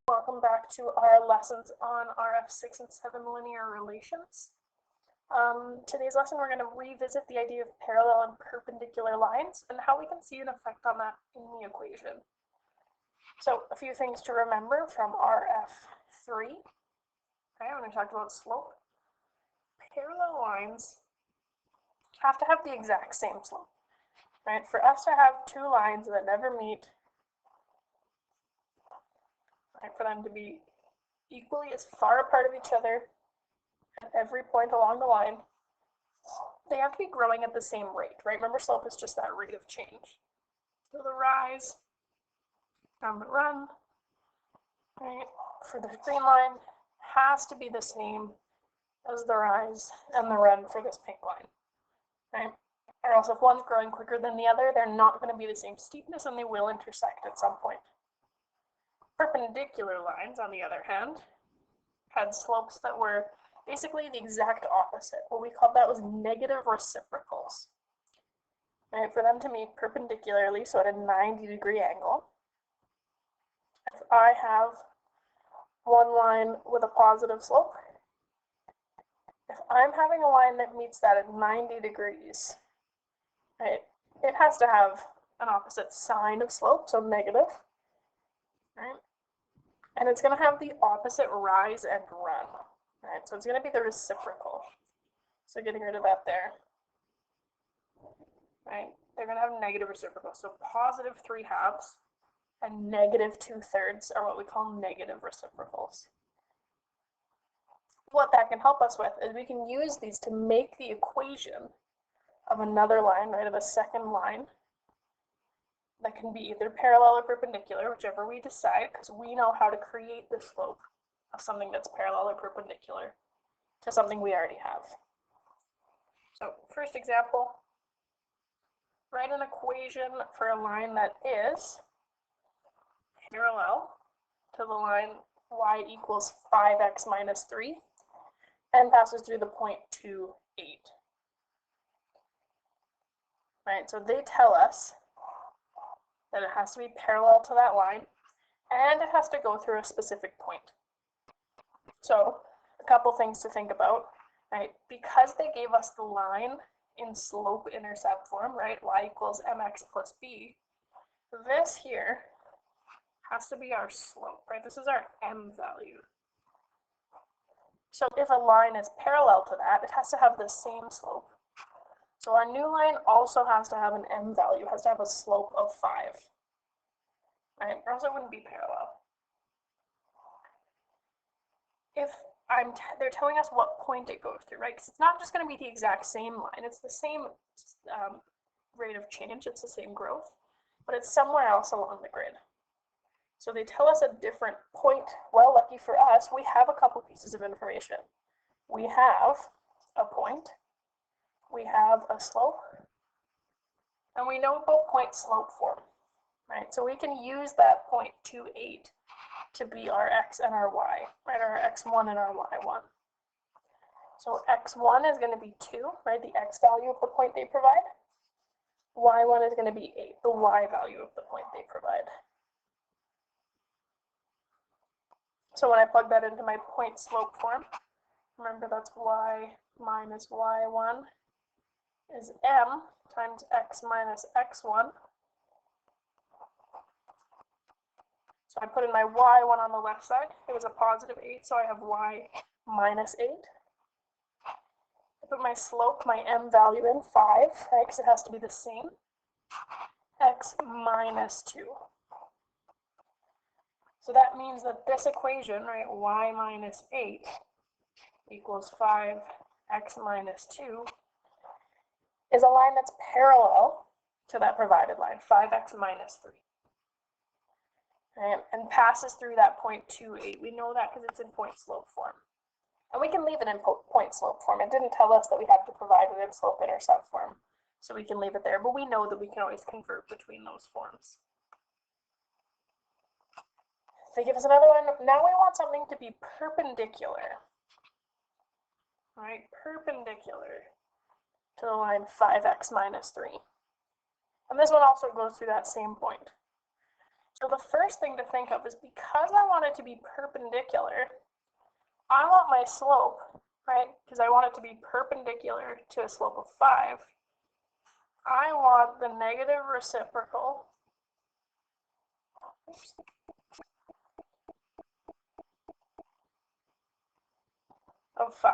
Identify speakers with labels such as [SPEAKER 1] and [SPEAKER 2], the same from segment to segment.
[SPEAKER 1] Welcome back to our lessons on RF6 and 7 linear relations. Today's lesson, we're going to revisit the idea of parallel and perpendicular lines and how we can see an effect on that in the equation. So a few things to remember from RF3. Okay, when we talked about slope, parallel lines have to have the exact same slope. Right? For us to have two lines that never meet, right, for them to be equally as far apart of each other at every point along the line, they have to be growing at the same rate, right? Remember, slope is just that rate of change. So the rise and the run, right, for the green line has to be the same as the rise and the run for this pink line, right? Or else if one's growing quicker than the other, they're not going to be the same steepness and they will intersect at some point. Perpendicular lines, on the other hand, had slopes that were basically the exact opposite. What we called that was negative reciprocals. Right, for them to meet perpendicularly, so at a 90-degree angle, if I have one line with a positive slope, if I'm having a line that meets that at 90 degrees, right, it has to have an opposite sign of slope, so negative, right? And it's going to have the opposite rise and run, right? So it's going to be the reciprocal. So getting rid of that there, right? They're going to have negative reciprocals. So positive 3/2 and negative 2/3 are what we call negative reciprocals. What that can help us with is we can use these to make the equation of another line, right, of a second line that can be either parallel or perpendicular, whichever we decide, because we know how to create the slope of something that's parallel or perpendicular to something we already have. So first example, write an equation for a line that is parallel to the line y equals 5x minus 3 and passes through the point 2, 8. Right, so they tell us that it has to be parallel to that line and it has to go through a specific point. So a couple things to think about, right? Because they gave us the line in slope-intercept form, right? Y equals mx plus b. This here has to be our slope, right? This is our m value. So if a line is parallel to that, it has to have the same slope. So our new line also has to have an m value, has to have a slope of 5, right? Or else it wouldn't be parallel. If they're telling us what point it goes through, right? Because it's not just going to be the exact same line. It's the same rate of change. It's the same growth, but it's somewhere else along the grid. So they tell us a different point. Well, lucky for us, we have a couple pieces of information. We have a point, we have a slope, and we know about point slope form, right? So we can use that point 2, 8 to be our x and our y, right? Our x1 and our y1. So x1 is going to be 2, right? The x value of the point they provide. y1 is going to be 8, the y value of the point they provide. So when I plug that into my point slope form, remember that's y minus y1 is m times x minus x1. So I put in my y1 on the left side. It was a positive 8, so I have y minus 8. I put my slope, my m value in 5, right, because it has to be the same. X minus 2. So that means that this equation, right, y minus 8 equals 5, x minus 2, is a line that's parallel to that provided line, 5x minus 3. Right, and passes through that point 2, 8. We know that because it's in point slope form. And we can leave it in point slope form. It didn't tell us that we had to provide it in slope intercept form. So we can leave it there, but we know that we can always convert between those forms. They give us another one. Now we want something to be perpendicular. All right, perpendicular to the line 5x minus 3. And this one also goes through that same point. So the first thing to think of is because I want it to be perpendicular, I want my slope, right, because I want it to be perpendicular to a slope of 5. I want the negative reciprocal of 5.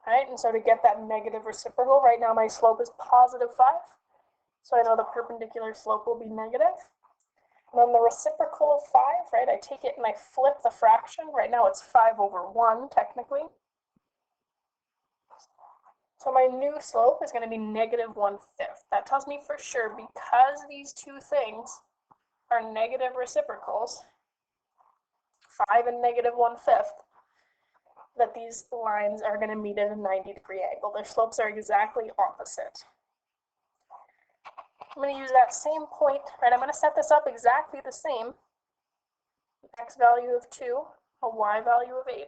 [SPEAKER 1] Right, and so to get that negative reciprocal, right now my slope is positive 5. So I know the perpendicular slope will be negative. And then the reciprocal of 5, right, I take it and I flip the fraction. Right now it's 5 over 1, technically. So my new slope is going to be negative 1/5. That tells me for sure, because these two things are negative reciprocals, 5 and negative 1/5, that these lines are going to meet at a 90-degree angle. Their slopes are exactly opposite. I'm going to use that same point, right? I'm going to set this up exactly the same. X value of 2, a y value of 8.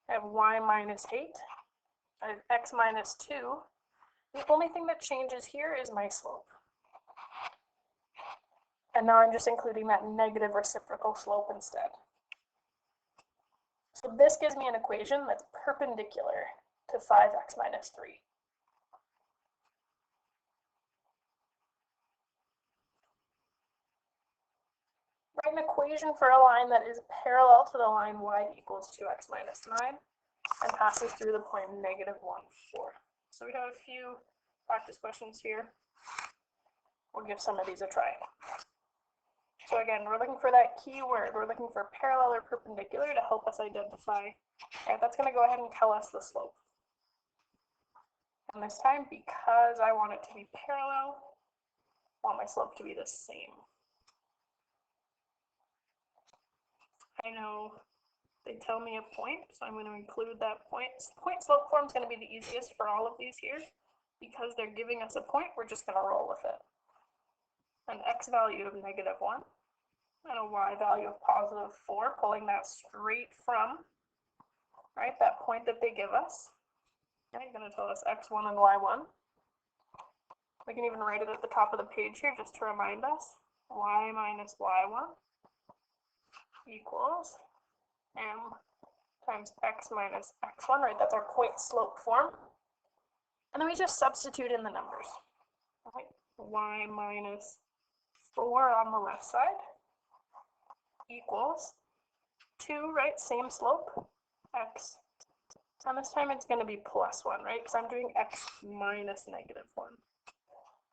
[SPEAKER 1] I have y minus 8. I have x minus 2. The only thing that changes here is my slope. And now I'm just including that negative reciprocal slope instead. So this gives me an equation that's perpendicular to 5x minus 3. Write an equation for a line that is parallel to the line y equals 2x minus 9 and passes through the point negative 1, 4. So we have a few practice questions here. We'll give some of these a try. So again, we're looking for that key word. We're looking for parallel or perpendicular to help us identify. All right, that's going to go ahead and tell us the slope. And this time, because I want it to be parallel, I want my slope to be the same. I know they tell me a point, so I'm going to include that point. Point slope form is going to be the easiest for all of these here. Because they're giving us a point, we're just going to roll with it. An x value of negative 1 and a y value of positive 4, pulling that straight from, right, that point that they give us. Okay, going to tell us x1 and y1. We can even write it at the top of the page here just to remind us. Y minus y1 equals m times x minus x1, right? That's our point slope form. And then we just substitute in the numbers. Right? Y minus 4 on the left side equals 2, right? Same slope, x. And this time it's going to be plus 1, right? Because I'm doing x minus negative 1.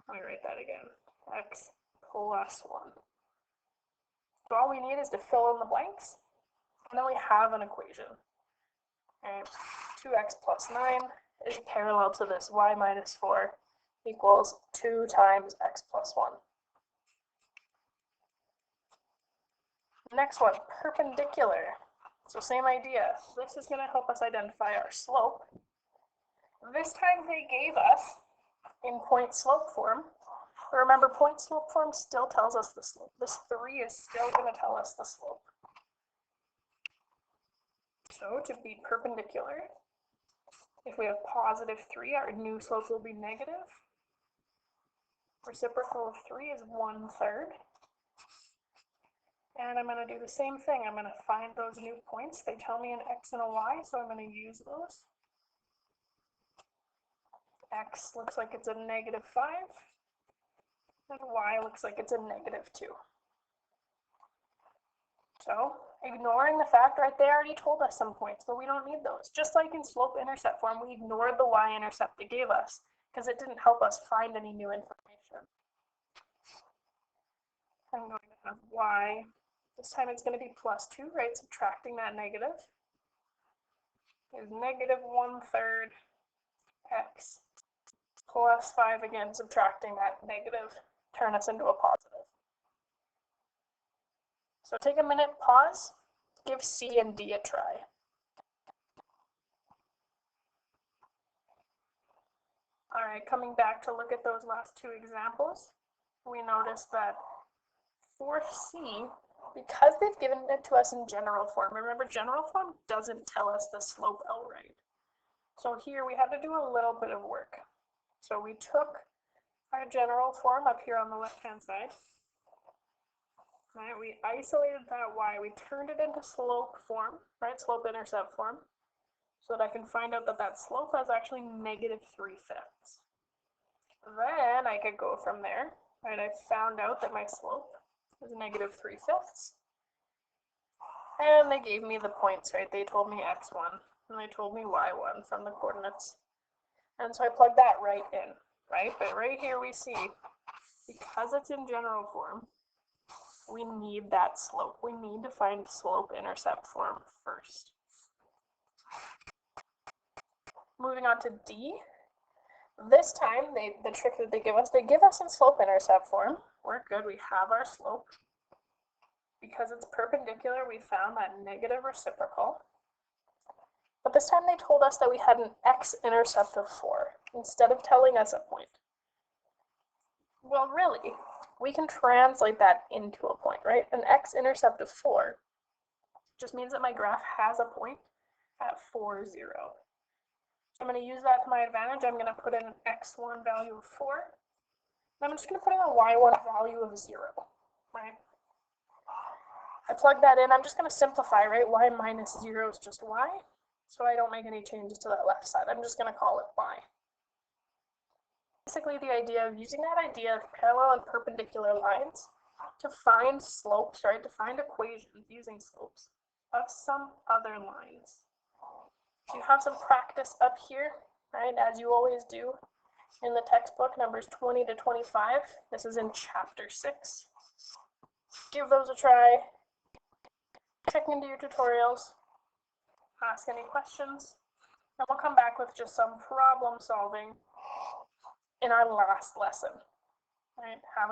[SPEAKER 1] Let me write that again. X plus 1. So all we need is to fill in the blanks. And then we have an equation. And 2x plus 9 is parallel to this y minus 4 equals 2 times x plus 1. Next one, perpendicular. So same idea. This is going to help us identify our slope. This time they gave us in point slope form. But remember, point slope form still tells us the slope. This 3 is still going to tell us the slope. So to be perpendicular, if we have positive 3, our new slope will be negative. Reciprocal of 3 is 1/3. And I'm going to do the same thing. I'm going to find those new points. They tell me an x and a y, so I'm going to use those. X looks like it's a negative 5. And y looks like it's a negative 2. So, ignoring the fact right there already told us some points, but we don't need those. Just like in slope-intercept form, we ignored the y-intercept they gave us because it didn't help us find any new information. I'm going to have y. This time it's going to be plus 2, right? Subtracting that negative is negative 1/3 x plus 5, again, subtracting that negative, turn us into a positive. So take a minute, pause, give C and D a try. All right, coming back to look at those last two examples, we notice that for C, because they've given it to us in general form, remember general form doesn't tell us the slope outright. So here we had to do a little bit of work. So we took our general form up here on the left-hand side, Right, we isolated that y, we turned it into slope form, right, slope-intercept form, so that I can find out that that slope is actually -3/5. Then I could go from there, right, I found out that my slope is -3/5. And they gave me the points, right, they told me x1, and they told me y1 from the coordinates. And so I plugged that right in, right, but right here we see, because it's in general form, we need that slope. We need to find slope-intercept form first. Moving on to D. This time, the trick that they give us in slope-intercept form. We're good, we have our slope. Because it's perpendicular, we found that negative reciprocal. But this time they told us that we had an x-intercept of 4, instead of telling us a point. Well, really, we can translate that into a point, right? An x-intercept of 4 just means that my graph has a point at 4, 0. So I'm going to use that to my advantage. I'm going to put in an x1 value of 4. And I'm just going to put in a y1 value of 0, right? I plug that in. I'm just going to simplify, right? Y minus 0 is just y. So I don't make any changes to that left side. I'm just going to call it y. Basically, the idea of using that idea of parallel and perpendicular lines to find slopes, right? To find equations using slopes of some other lines. You have some practice up here, right? As you always do in the textbook, numbers 20 to 25. This is in chapter 6. Give those a try. Check into your tutorials. Ask any questions. And we'll come back with just some problem solving in our last lesson. All right, have a